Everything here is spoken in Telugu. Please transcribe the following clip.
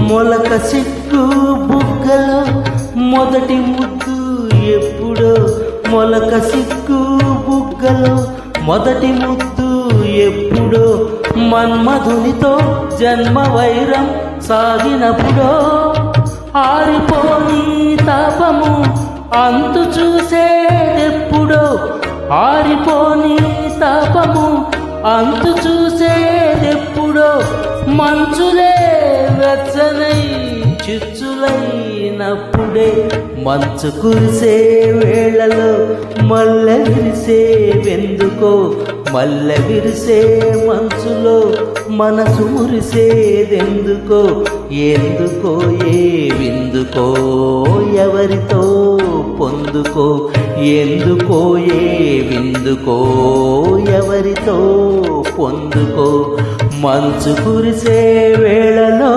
మొలక సిగ్గు బుగ్గలో మొదటి ముద్దు ఎప్పుడో, మొలక సిగ్గు బుగ్గలో మొదటి ముద్దు ఎప్పుడో, మన్మధునితో జన్మ వైరం సాగినప్పుడో, ఆరిపోని తాపము అంతు చూసేదెప్పుడో, ఆరిపోని తాపము అంతు చూసేదెప్పుడో, మంచులే వెచ్చనై చిచ్చులైనప్పుడే, మంచు కురిసే వేళలో మల్లె విరిసేవెందుకో, మల్లె విరిసే మంచులో మనసు మురిసేదెందుకో, ఎందుకో ఏ విందుకో ఎవరితో పొందుకో, ఎందుకో ఏ విందుకో ఎవరితో పొందుకో, మంచు కురిసే వేళలో